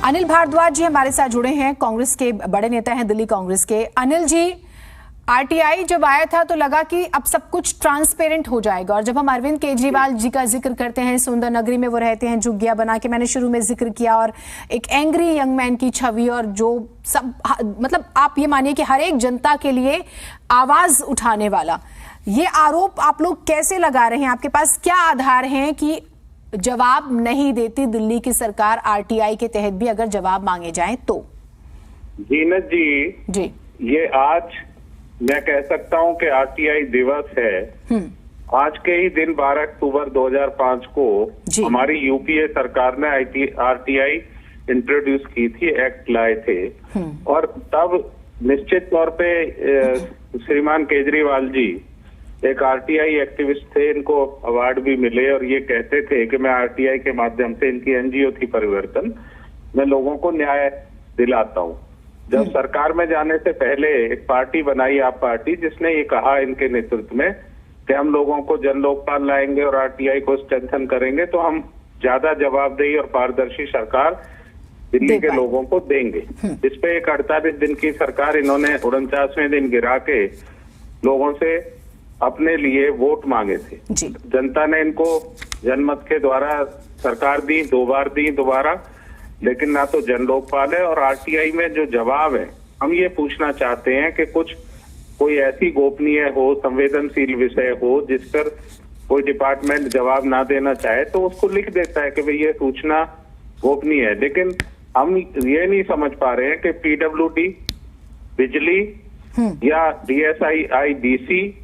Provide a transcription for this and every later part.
अनिल भारद्वाज जी हमारे साथ जुड़े हैं, कांग्रेस के बड़े नेता हैं, दिल्ली कांग्रेस के। अनिल जी, आरटीआई जब आया था तो लगा कि अब सब कुछ ट्रांसपेरेंट हो जाएगा, और जब हम अरविंद केजरीवाल जी का जिक्र करते हैं, सुंदर नगरी में वो रहते हैं, झुग्गिया बना के, मैंने शुरू में जिक्र किया, और एक एंग्री यंग मैन की छवि, और जो सब मतलब आप ये मानिए कि हर एक जनता के लिए आवाज उठाने वाला, ये आरोप आप लोग कैसे लगा रहे हैं? आपके पास क्या आधार हैं कि जवाब नहीं देती दिल्ली की सरकार आरटीआई के तहत भी अगर जवाब मांगे जाएं तो? जीनत जी, ये आज मैं कह सकता हूं कि आरटीआई दिवस है। आज के ही दिन 12 अक्टूबर 2005 को हमारी यूपीए सरकार ने आरटीआई इंट्रोड्यूस की थी, एक्ट लाए थे, और तब निश्चित तौर पे श्रीमान केजरीवाल जी एक आरटीआई एक्टिविस्ट थे, इनको अवार्ड भी मिले, और ये कहते थे कि मैं आरटीआई के माध्यम से, इनकी एनजीओ थी परिवर्तन, मैं लोगों को न्याय दिलाता हूँ। जब सरकार में जाने से पहले एक पार्टी बनाई, आप पार्टी, जिसने ये कहा इनके नेतृत्व में कि हम लोगों को जन लोकपाल लाएंगे और आरटीआई को स्ट्रेंथन करेंगे तो हम ज्यादा जवाबदेही और पारदर्शी सरकार दिल्ली के लोगों को देंगे। इस पे एक 48 दिन की सरकार इन्होंने 49वें दिन गिरा के लोगों से अपने लिए वोट मांगे थे। जनता ने इनको जनमत के द्वारा सरकार दी, 2 बार दी दोबारा, लेकिन ना तो जन लोकपाल है। और आरटीआई में जो जवाब है, हम ये पूछना चाहते हैं कि कोई ऐसी गोपनीय हो, संवेदनशील विषय हो जिस पर कोई डिपार्टमेंट जवाब ना देना चाहे तो उसको लिख देता है कि भाई ये सूचना गोपनीय है। लेकिन हम ये नहीं समझ पा रहे हैं कि पीडब्ल्यूडी, बिजली या डीएसआईडीसी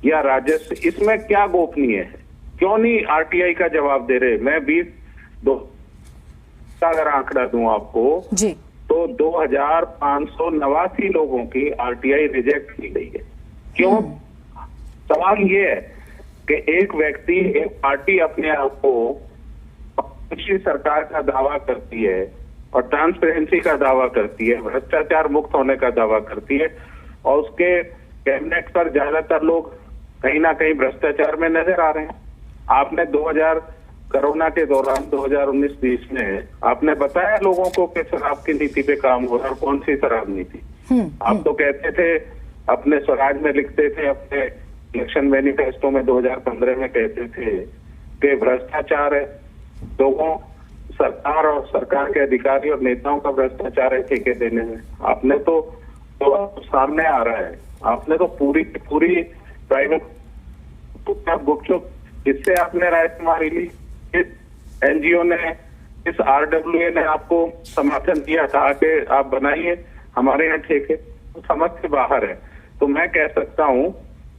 या राजस्व, इसमें क्या गोपनीय है? क्यों नहीं आरटीआई का जवाब दे रहे? मैं 22 अगर आंकड़ा दूं आपको जी, तो 2589 लोगों की आरटीआई रिजेक्ट की गई है। क्यों? सवाल ये है कि एक व्यक्ति, एक पार्टी अपने आप को अच्छी सरकार का दावा करती है और ट्रांसपेरेंसी का दावा करती है, भ्रष्टाचार मुक्त होने का दावा करती है, और उसके कैबिनेट पर ज्यादातर लोग कहीं ना कहीं भ्रष्टाचार में नजर आ रहे हैं। आपने 2000 कोरोना के दौरान 2019-20 में आपने बताया लोगों को कि शराब की नीति पे काम हो रहा है, और कौन सी शराब नीति? आप तो कहते थे, अपने स्वराज में लिखते थे, अपने इलेक्शन मैनिफेस्टो में 2015 में कहते थे कि भ्रष्टाचार है, लोगों, सरकार और सरकार के अधिकारी और नेताओं का भ्रष्टाचार है ठेके देने में। आपने तो सामने आ रहा है, आपने तो पूरी प्राइवेट गुपचुप, इससे आपने राजकुमारी ली, इस एनजीओ ने, इस आरडब्ल्यूए ने आपको समर्थन दिया था कि आप बनाइए हमारे यहाँ ठेके, तो समझ से बाहर है। तो मैं कह सकता हूँ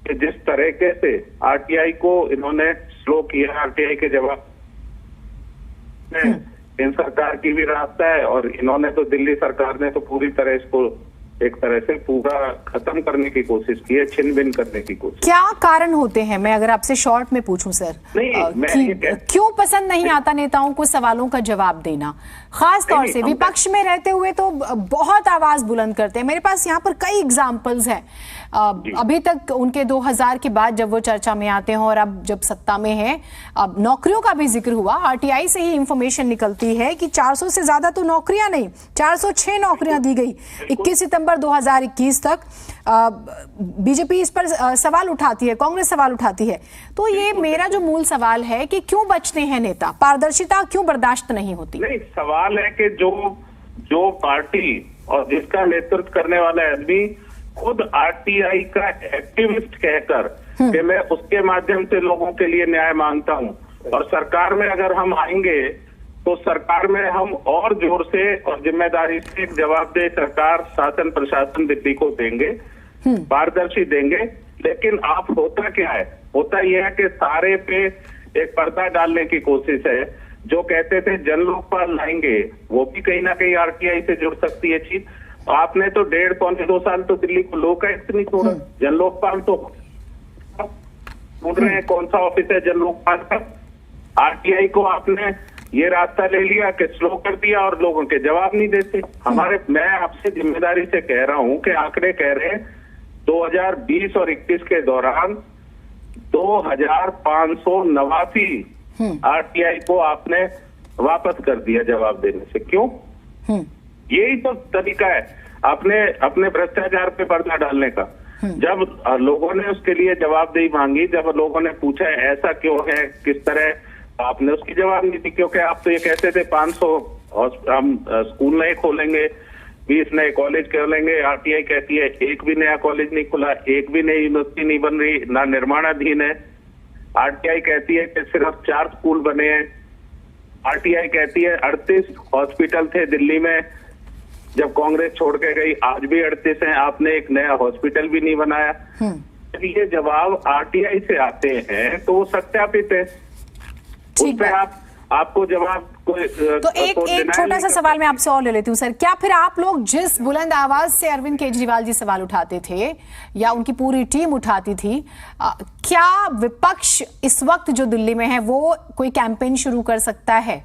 कि जिस तरीके से आरटीआई को इन्होंने स्लो किया, आरटीआई के जवाब इन सरकार की भी रास्ता है, और इन्होंने तो, दिल्ली सरकार ने तो पूरी तरह इसको एक तरह से पूरा खत्म करने की कोशिश की है, छिन भिन करने की कोशिश। क्या कारण होते हैं, मैं अगर आपसे शॉर्ट में पूछूं सर, क्यों पसंद नहीं आता नेताओं को सवालों का जवाब देना? खास तौर से विपक्ष में रहते हुए तो बहुत आवाज बुलंद करते हैं। मेरे पास यहाँ पर कई एग्जाम्पल्स हैं। अभी तक उनके 2000 के बाद जब वो चर्चा में आते हैं, और अब जब सत्ता में है, अब नौकरियों का भी जिक्र हुआ। आरटीआई से ही इंफॉर्मेशन निकलती है कि 400 से ज्यादा तो नौकरियां नहीं, 406 नौकरियां दी गई 21 सितंबर 2021 तक। बीजेपी इस पर सवाल उठाती है, कांग्रेस सवाल उठाती है। तो ये मेरा जो मूल सवाल है कि क्यों बचते हैं नेता, पारदर्शिता क्यों बर्दाश्त नहीं होती? नहीं, सवाल है कि जो पार्टी और जिसका नेतृत्व करने वाला आदमी खुद आरटीआई का एक्टिविस्ट कहकर कि मैं उसके माध्यम से लोगों के लिए न्याय मांगता हूं, और सरकार में अगर हम आएंगे तो सरकार में हम और जोर से और जिम्मेदारी से एक जवाबदेह सरकार, शासन प्रशासन दिल्ली को देंगे, पारदर्शी देंगे। लेकिन आप होता क्या है? होता यह है कि सारे पे एक पर्दा डालने की कोशिश है। जो कहते थे जन लोकपाल लाएंगे, वो भी कहीं ना कहीं आरटीआई से जुड़ सकती है चीज। आपने तो 1.5-2 साल तो दिल्ली को लोकायुक्त नहीं छोड़ा, जन लोकपाल तो ढूंढ रहे हैं कौन सा ऑफिस है जन लोकपाल का। आरटीआई को आपने ये रास्ता ले लिया कि स्लो कर दिया, और लोगों के जवाब नहीं देते। मैं आपसे जिम्मेदारी से कह रहा हूं कि आंकड़े कह रहे हैं 2020 और 21 के दौरान 2589 आरटीआई को आपने वापस कर दिया जवाब देने से। क्यों? यही तो तरीका है अपने भ्रष्टाचार पे पर्दा डालने का। जब लोगों ने उसके लिए जवाबदेही मांगी, जब लोगों ने पूछा ऐसा क्यों है, किस तरह, आपने उसकी जवाब नहीं दी। क्योंकि आप तो ये कहते थे 500 हम स्कूल नए खोलेंगे, 20 नए कॉलेज खोलेंगे। आरटीआई कहती है एक भी नया कॉलेज नहीं खुला, एक भी नई यूनिवर्सिटी नहीं बन रही, ना निर्माणाधीन है। आरटीआई कहती है कि सिर्फ 4 स्कूल बने हैं। आरटीआई कहती है 38 हॉस्पिटल थे दिल्ली में जब कांग्रेस छोड़ के गई, आज भी 38 हैं, आपने एक नया हॉस्पिटल भी नहीं बनाया। ये जवाब आरटीआई से आते हैं तो वो सत्यापित है, उस पे आपको जवाब तो एक छोटा सा सवाल मैं आपसे और ले लेती हूँ सर। क्या फिर आप लोग जिस बुलंद आवाज से अरविंद केजरीवाल जी सवाल उठाते थे या उनकी पूरी टीम उठाती थी, क्या विपक्ष इस वक्त जो दिल्ली में है वो कोई कैंपेन शुरू कर सकता है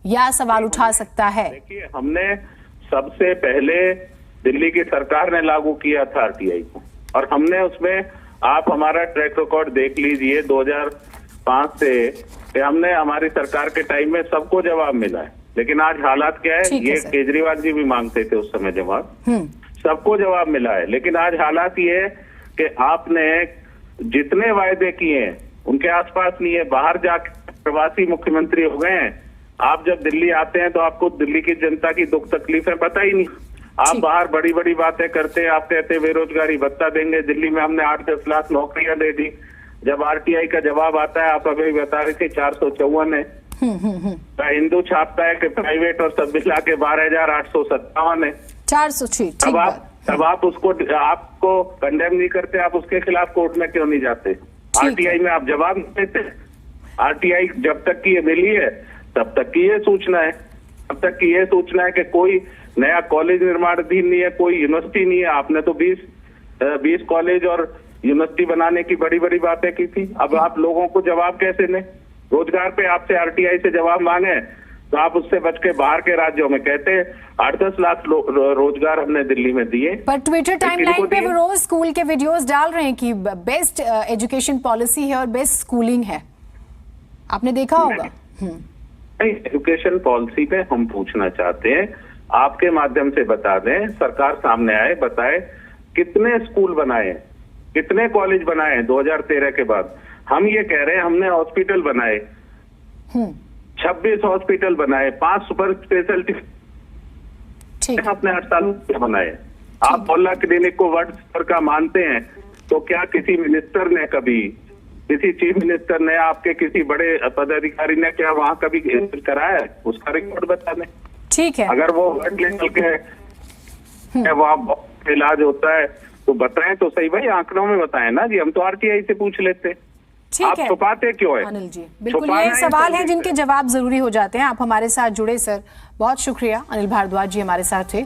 या सवाल उठा सकता है? देखिए, हमने सबसे पहले दिल्ली की सरकार ने लागू किया था आरटीआई को, और हमने उसमें, आप हमारा ट्रैक रिकॉर्ड देख लीजिए 2005 से, हमने हमारी सरकार के टाइम में सबको जवाब मिला है। लेकिन आज हालात क्या है, ये केजरीवाल जी भी मांगते थे उस समय जवाब, सबको जवाब मिला है। लेकिन आज हालात ये है कि आपने जितने वायदे किए हैं उनके आसपास नहीं है, बाहर जाकर प्रवासी मुख्यमंत्री हो गए हैं। आप जब दिल्ली आते हैं तो आपको दिल्ली की जनता की दुख तकलीफें पता ही नहीं। आप बाहर बड़ी बड़ी बातें करते हैं, आप कहते हैं बेरोजगारी भत्ता देंगे, दिल्ली में हमने 8-10 लाख नौकरियां दे दी। जब आरटीआई का जवाब आता है, आप अभी बता रहे थे 454 है। हिंदू छापता है कि प्राइवेट और सब मिला के 12,857 है। 400। तब आप आपको कंडेम नहीं करते, आप उसके खिलाफ कोर्ट में क्यों नहीं जाते? आरटीआई में आप जवाब नहीं देते। आरटीआई जब तक की ये मिली है तब तक की ये सूचना है, तब तक की ये सूचना है कि कोई नया कॉलेज निर्माणाधीन नहीं है, कोई यूनिवर्सिटी नहीं है। आपने तो 20 कॉलेज और यूनिवर्सिटी बनाने की बड़ी बड़ी बातें की थी। अब आप लोगों को जवाब कैसे दें? रोजगार पे आपसे आरटीआई से जवाब मांगे तो आप उससे बच के बाहर के राज्यों में कहते हैं 8-10 लाख रोजगार हमने दिल्ली में दिए। पर ट्विटर टाइमलाइन पे वो रोज स्कूल के वीडियोस डाल रहे हैं कि बेस्ट एजुकेशन पॉलिसी है और बेस्ट स्कूलिंग है, आपने देखा होगा। एजुकेशन पॉलिसी पे हम पूछना चाहते हैं, आपके माध्यम से बता दें, सरकार सामने आए, बताए कितने स्कूल बनाए, कितने कॉलेज बनाए 2013 के बाद। हम ये कह रहे हैं हमने हॉस्पिटल बनाए, 26 हॉस्पिटल बनाए, 5 सुपर स्पेशलिटी अपने 8 साल बनाए। आप मोहल्ला क्लिनिक को वर्ड स्तर का मानते हैं तो क्या किसी मिनिस्टर ने कभी, किसी चीफ मिनिस्टर ने, आपके किसी बड़े पदाधिकारी ने क्या वहां कभी कराया है? उसका रिकॉर्ड बता दें। ठीक है, अगर वो वर्ड लेवल के वहां इलाज होता है तो बताएं तो सही भाई, आंकड़ों में बताएं ना जी। हम तो आरटीआई से पूछ लेते। ठीक है, छुपाते क्यों है? अनिल जी, बिल्कुल ये सवाल है जिनके जवाब जरूरी हो जाते हैं। आप हमारे साथ जुड़े सर, बहुत शुक्रिया। अनिल भारद्वाज जी हमारे साथ थे।